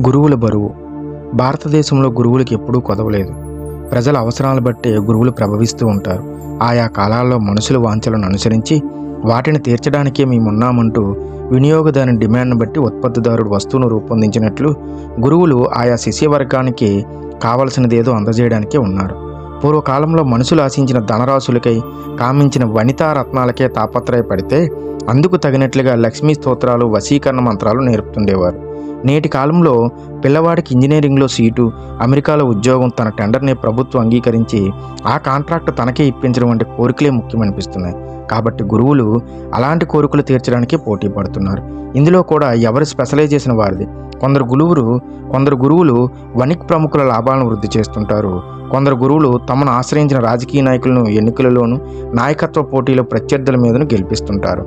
గురువుల బరువు. భారతదేశంలో గురువులకు ఎప్పుడూ కొదవలేదు. ప్రజల అవసరాలు బట్టే గురువులు ప్రభవిస్తూ ఉంటారు. ఆయా కాలాల్లో మనుషుల వాంఛలను అనుసరించి వాటిని తీర్చడానికే మేమున్నామంటూ వినియోగదారుని డిమాండ్ను బట్టి ఉత్పత్తిదారుడు వస్తువును రూపొందించినట్లు గురువులు ఆయా శిష్యవర్గానికి కావలసినదేదో అందజేయడానికే ఉన్నారు. పూర్వకాలంలో మనుషులు ఆశించిన ధనరాశులకై, కామించిన వనితా రత్నాలకే తాపత్రయపడితే అందుకు తగినట్లుగా లక్ష్మీ స్తోత్రాలు, వశీకరణ మంత్రాలు నేర్పుతుండేవారు. నేటి కాలంలో పిల్లవాడికి ఇంజనీరింగ్లో సీటు, అమెరికాలో ఉద్యోగం, తన టెండర్ని ప్రభుత్వం అంగీకరించి ఆ కాంట్రాక్ట్ తనకే ఇప్పించడం వంటి కోరికలే ముఖ్యమనిపిస్తున్నాయి. కాబట్టి గురువులు అలాంటి కోరికలు తీర్చడానికి పోటీ పడుతున్నారు. ఇందులో కూడా ఎవరి స్పెషలైజేషన్ వారిది. కొందరు గురువులు వణిక్ ప్రముఖుల లాభాలను వృద్ధి చేస్తుంటారు. కొందరు గురువులు తమను ఆశ్రయించిన రాజకీయ నాయకులను ఎన్నికలలోనూ, నాయకత్వ పోటీలో ప్రత్యర్థుల మీదను గెలిపిస్తుంటారు.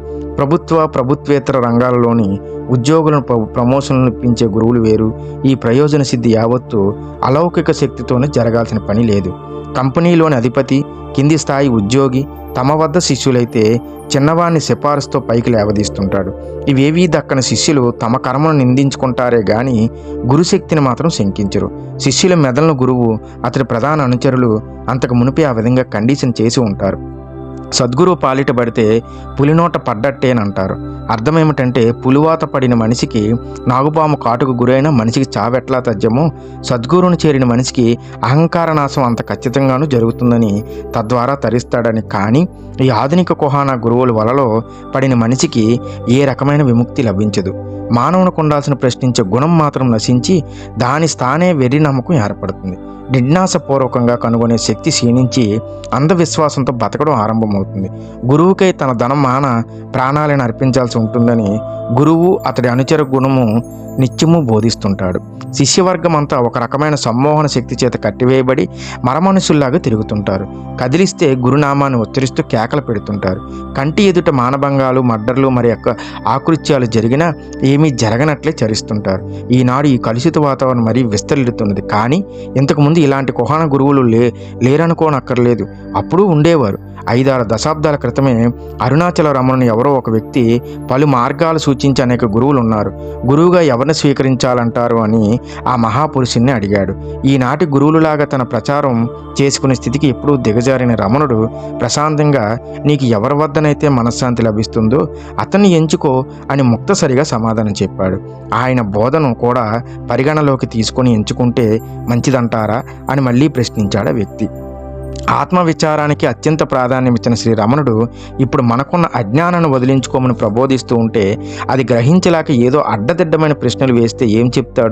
ప్రభుత్వేతర రంగాలలోని ఉద్యోగులను ప్రమోషన్లు ఇప్పించే గురువులు వేరు. ఈ ప్రయోజన సిద్ధి యావత్తు అలౌకిక శక్తితోనే జరగాల్సిన పని లేదు. కంపెనీలోని అధిపతి, కింది స్థాయి ఉద్యోగి తమ వద్ద శిష్యులైతే చిన్నవాడిని సిఫారసుతో పైకి లేవదీస్తుంటాడు. ఇవేవీ దక్కని శిష్యులు తమ కర్మను నిందించుకుంటారే గాని గురుశక్తిని మాత్రం శంకించరు. శిష్యుల మెదలను గురువు, అతడి ప్రధాన అనుచరులు అంతకు మునిపే ఆ విధంగా కండిషన్ చేసి ఉంటారు. సద్గురువు పాలిట పడితే పులినోట పడ్డట్టేనంటారు. అర్థమేమిటంటే, పులివాత పడిన మనిషికి నాగుపాము కాటుకు గురైన మనిషికి చావెట్లా తథ్యమో సద్గురువును చేరిన మనిషికి అహంకార నాశం అంత ఖచ్చితంగానూ జరుగుతుందని, తద్వారా తరిస్తాడని. కానీ ఈ ఆధునిక కుహానా గురువుల వలలో పడిన మనిషికి ఏ రకమైన విముక్తి లభించదు. మానవునికి ఉండాల్సిన ప్రశ్నించే గుణం మాత్రం నశించి దాని స్థానే వెర్రి నమ్మకం ఏర్పడుతుంది. జిజ్ఞాసపూర్వకంగా కనుగొనే శక్తి క్షీణించి అంధవిశ్వాసంతో బతకడం ఆరంభమవుతుంది. గురువుకై తన ధనం, మాన, ప్రాణాలను అర్పించాల్సి ఉంటుందని గురువు, అతడి అనుచర గుణము నిత్యము బోధిస్తుంటాడు. శిష్యవర్గం అంతా ఒక రకమైన సమ్మోహన శక్తి చేత కట్టివేయబడి మరమనుషుల్లాగా తిరుగుతుంటారు. కదిలిస్తే గురునామాన్ని ఉచ్చరిస్తూ కేకలు పెడుతుంటారు. కంటి ఎదుట మానభంగాలు, మర్డర్లు, మరి ఆకృత్యాలు జరిగినా ఏమీ జరగనట్లే చరిస్తుంటారు. ఈనాడు ఈ కలుషిత వాతావరణం మరీ విస్తరిల్లుతున్నది. కానీ ఇంతకుముందు ఇలాంటి కుహాన గురువులు లేరనుకోనక్కర్లేదు. అప్పుడు ఉండేవారు. 5-6 దశాబ్దాల క్రితమే అరుణాచల రమణను ఎవరో ఒక వ్యక్తి పలు మార్గాలు సూచించి అనేక గురువులు ఉన్నారు, గురువుగా ఎవరిని స్వీకరించాలంటారు అని ఆ మహాపురుషుణ్ణి అడిగాడు. ఈనాటి గురువులులాగా తన ప్రచారం చేసుకునే స్థితికి ఎప్పుడూ దిగజారిన రమణుడు ప్రశాంతంగా, నీకు ఎవరి వద్దనైతే మనశ్శాంతి లభిస్తుందో అతన్ని ఎంచుకో అని ముక్తసరిగా సమాధానం చెప్పాడు. ఆయన బోధను కూడా పరిగణలోకి తీసుకొని ఎంచుకుంటే మంచిదంటారా అని మళ్ళీ ప్రశ్నించాడు ఆ వ్యక్తి. ఆత్మవిచారానికి అత్యంత ప్రాధాన్యమిచ్చిన శ్రీరమణుడు ఇప్పుడు మనకున్న అజ్ఞానాన్ని వదిలించుకోమని ప్రబోధిస్తూ ఉంటే అది గ్రహించలేక ఏదో అడ్డదిడ్డమైన ప్రశ్నలు వేస్తే ఏం చెప్తాడు?